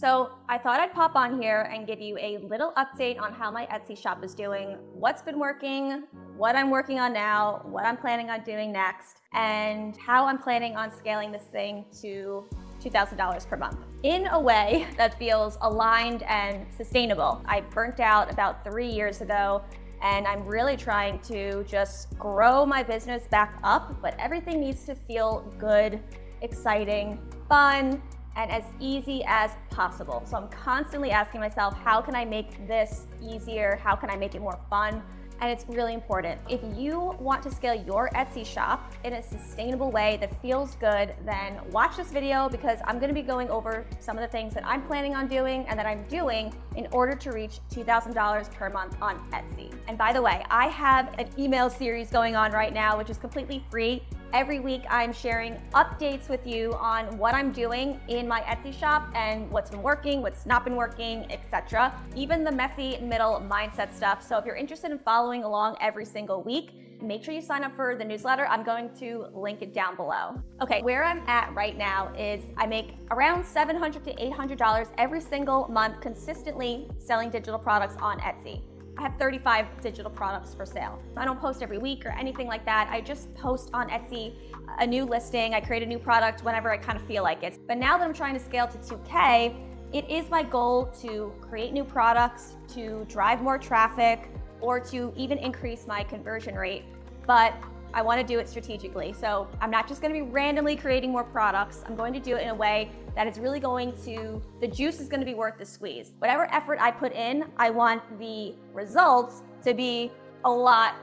So I thought I'd pop on here and give you a little update on how my Etsy shop is doing, what's been working, what I'm working on now, what I'm planning on doing next, and how I'm planning on scaling this thing to $2,000 per month in a way that feels aligned and sustainable. I burnt out about 3 years ago, and I'm really trying to just grow my business back up, but everything needs to feel good, exciting, fun, and as easy as possible. So I'm constantly asking myself, how can I make this easier? How can I make it more fun? And it's really important. If you want to scale your Etsy shop in a sustainable way that feels good, then watch this video because I'm gonna be going over some of the things that I'm planning on doing and that I'm doing in order to reach $2,000 per month on Etsy. And by the way, I have an email series going on right now, which is completely free. Every week I'm sharing updates with you on what I'm doing in my Etsy shop and what's been working, what's not been working, etc. Even the messy middle mindset stuff. So if you're interested in following along every single week, make sure you sign up for the newsletter. I'm going to link it down below. Okay, where I'm at right now is I make around $700 to $800 every single month consistently selling digital products on Etsy. I have 35 digital products for sale. I don't post every week or anything like that. I just post on Etsy a new listing. I create a new product whenever I kind of feel like it. But now that I'm trying to scale to 2K, it is my goal to create new products, to drive more traffic, or to even increase my conversion rate. But I want to do it strategically. So I'm not just going to be randomly creating more products. I'm going to do it in a way that is really the juice is going to be worth the squeeze. Whatever effort I put in, I want the results to be a lot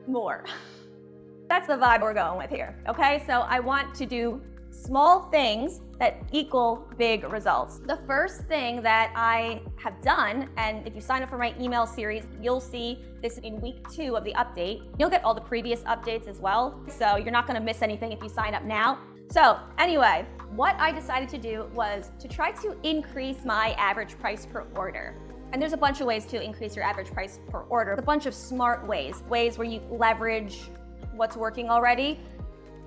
more. That's the vibe we're going with here, okay? So I want to do small things that equal big results. The first thing that I have done, and if you sign up for my email series, you'll see this in week 2 of the update. You'll get all the previous updates as well, so you're not gonna miss anything if you sign up now. So anyway, what I decided to do was to try to increase my average price per order. And there's a bunch of ways to increase your average price per order, a bunch of smart ways where you leverage what's working already,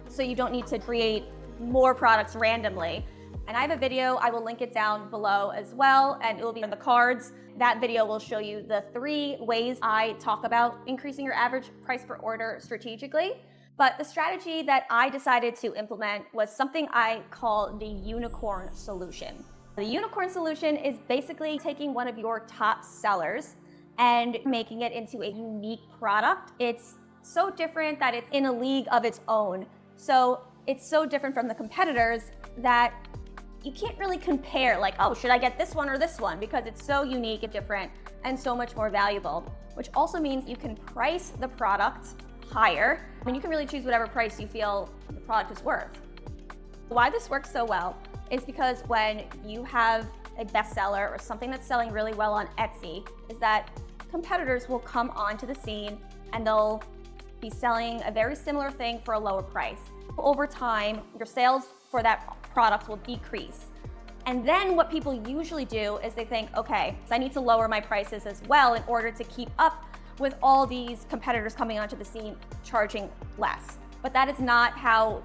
so you don't need to create more products randomly. And I have a video, I will link it down below as well, and it will be in the cards. That video will show you the 3 ways I talk about increasing your average price per order strategically. But the strategy that I decided to implement was something I call the unicorn solution. The unicorn solution is basically taking one of your top sellers and making it into a unique product. It's so different that it's in a league of its own. So it's so different from the competitors that you can't really compare, like, oh, should I get this one or this one? Because it's so unique and different and so much more valuable, which also means you can price the product higher. I mean, you can really choose whatever price you feel the product is worth. Why this works so well is because when you have a bestseller or something that's selling really well on Etsy, is that competitors will come onto the scene and they'll be selling a very similar thing for a lower price. Over time, your sales for that product will decrease. And then what people usually do is they think, okay, so I need to lower my prices as well in order to keep up with all these competitors coming onto the scene charging less. But that is not how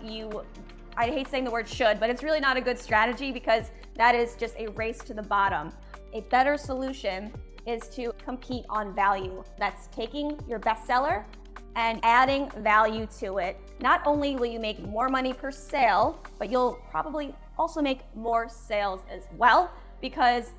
I hate saying the word should, but it's really not a good strategy because that is just a race to the bottom. A better solution is to compete on value. That's taking your bestseller and adding value to it. Not only will you make more money per sale, but you'll probably also make more sales as well because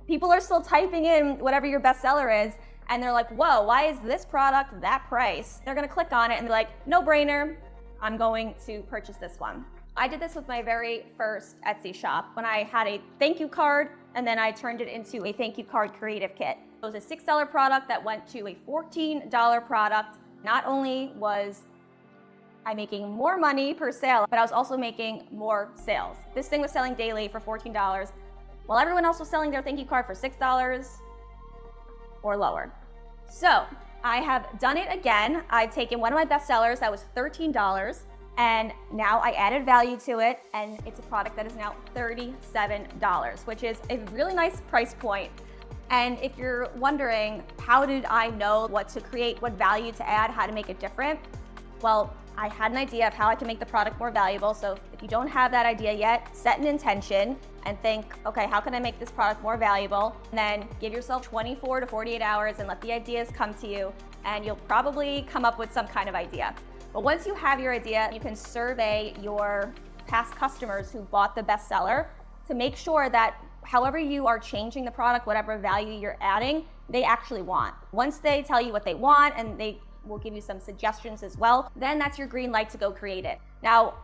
people are still typing in whatever your bestseller is and they're like, whoa, why is this product that price? They're gonna click on it and they're like, no brainer, I'm going to purchase this one. I did this with my very first Etsy shop when I had a thank you card and then I turned it into a thank you card creative kit. It was a $6 product that went to a $14 product. Not only was I making more money per sale, but I was also making more sales. This thing was selling daily for $14, while everyone else was selling their thank you card for $6 or lower. So I have done it again. I've taken one of my best sellers that was $13, and now I added value to it, and it's a product that is now $37, which is a really nice price point. And if you're wondering, how did I know what to create, what value to add, how to make it different? Well, I had an idea of how I can make the product more valuable. So if you don't have that idea yet, set an intention and think, okay, how can I make this product more valuable? And then give yourself 24 to 48 hours and let the ideas come to you, and you'll probably come up with some kind of idea. But once you have your idea, you can survey your past customers who bought the bestseller to make sure that however you are changing the product, whatever value you're adding, they actually want. Once they tell you what they want and they will give you some suggestions as well, then that's your green light to go create it. Now,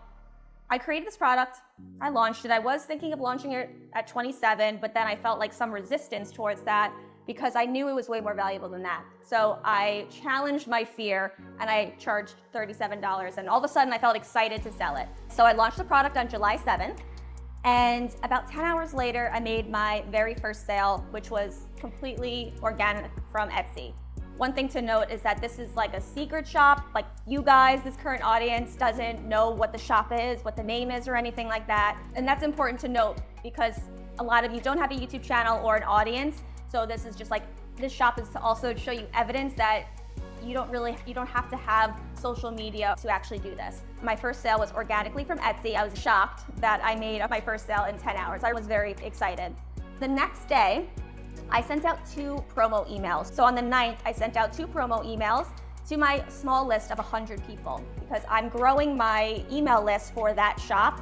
I created this product, I launched it. I was thinking of launching it at 27, but then I felt like some resistance towards that because I knew it was way more valuable than that. So I challenged my fear and I charged $37, and all of a sudden I felt excited to sell it. So I launched the product on July 7th, and about 10 hours later, I made my very first sale, which was completely organic from Etsy. One thing to note is that this is like a secret shop. Like, you guys, this current audience doesn't know what the shop is, what the name is, or anything like that. And that's important to note because a lot of you don't have a YouTube channel or an audience. So this is just like, this shop is to also show you evidence that you don't have to have social media to actually do this. My first sale was organically from Etsy. I was shocked that I made my first sale in 10 hours. I was very excited. The next day, I sent out 2 promo emails. So on the 9th, I sent out 2 promo emails to my small list of 100 people because I'm growing my email list for that shop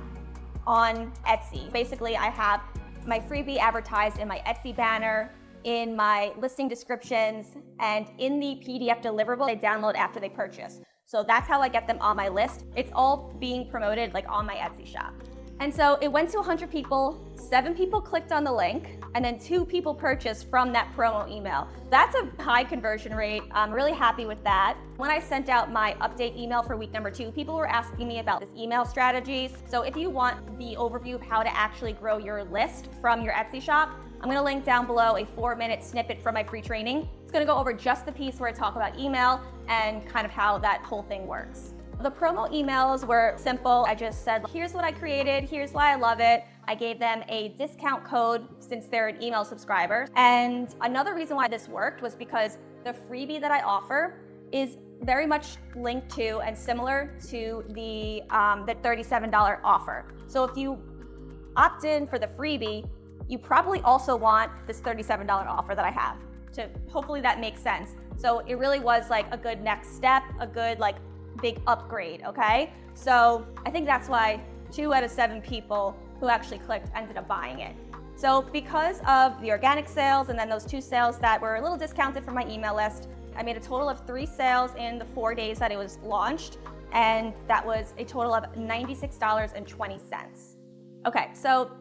on Etsy. Basically, I have my freebie advertised in my Etsy banner, in my listing descriptions, and in the PDF deliverable they download after they purchase. So that's how I get them on my list. It's all being promoted like on my Etsy shop. And so it went to 100 people, 7 people clicked on the link, and then 2 people purchased from that promo email. That's a high conversion rate. I'm really happy with that. When I sent out my update email for week number 2, people were asking me about this email strategies. So if you want the overview of how to actually grow your list from your Etsy shop, I'm gonna link down below a 4-minute snippet from my free training. It's gonna go over just the piece where I talk about email and kind of how that whole thing works. The promo emails were simple. I just said, here's what I created, here's why I love it. I gave them a discount code since they're an email subscriber. And another reason why this worked was because the freebie that I offer is very much linked to and similar to the $37 offer. So if you opt in for the freebie, you probably also want this $37 offer that I have. Hopefully that makes sense. So it really was like a good next step, a good like big upgrade, okay? So I think that's why 2 out of 7 people who actually clicked ended up buying it. So because of the organic sales and then those 2 sales that were a little discounted from my email list, I made a total of 3 sales in the 4 days that it was launched, and that was a total of $96.20. Okay, so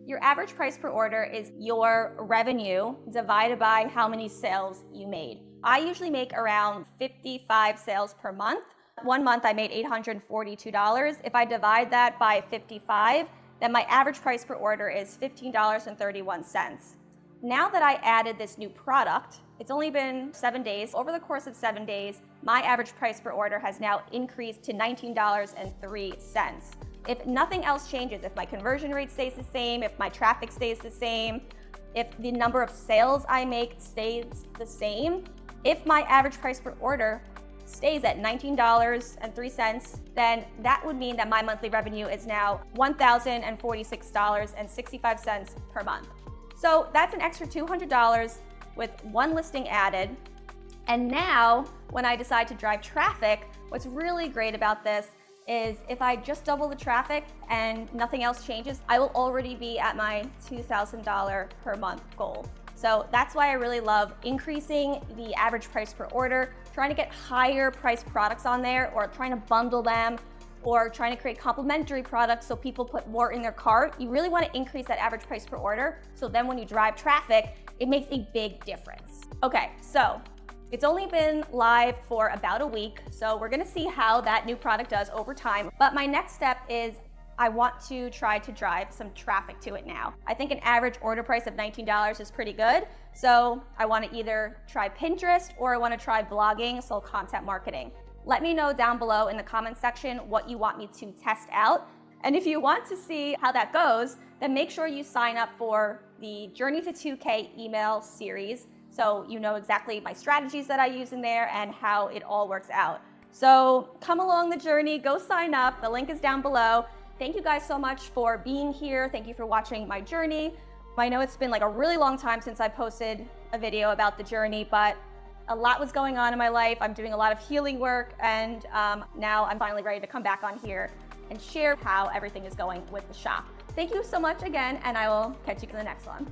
your average price per order is your revenue divided by how many sales you made. I usually make around 55 sales per month. One month I made $842. If I divide that by 55, then my average price per order is $15.31. Now that I added this new product, it's only been 7 days. Over the course of 7 days, my average price per order has now increased to $19.03. If nothing else changes, if my conversion rate stays the same, if my traffic stays the same, if the number of sales I make stays the same, if my average price per order stays at $19.03, then that would mean that my monthly revenue is now $1,046.65 per month. So that's an extra $200 with 1 listing added. And now, when I decide to drive traffic, what's really great about this is if I just double the traffic and nothing else changes, I will already be at my $2,000 per month goal. So that's why I really love increasing the average price per order, trying to get higher priced products on there, or trying to bundle them, or trying to create complementary products so people put more in their cart. You really want to increase that average price per order, so then when you drive traffic, it makes a big difference. Okay, so it's only been live for about a week, so we're gonna see how that new product does over time. But my next step is I want to try to drive some traffic to it now. I think an average order price of $19 is pretty good. So I want to either try Pinterest or I want to try blogging, so content marketing. Let me know down below in the comment section what you want me to test out. And if you want to see how that goes, then make sure you sign up for the Journey to 2K email series, so you know exactly my strategies that I use in there and how it all works out. So come along the journey, go sign up. The link is down below. Thank you guys so much for being here. Thank you for watching my journey. I know it's been like a really long time since I posted a video about the journey, but a lot was going on in my life. I'm doing a lot of healing work, and now I'm finally ready to come back on here and share how everything is going with the shop. Thank you so much again, and I will catch you in the next one.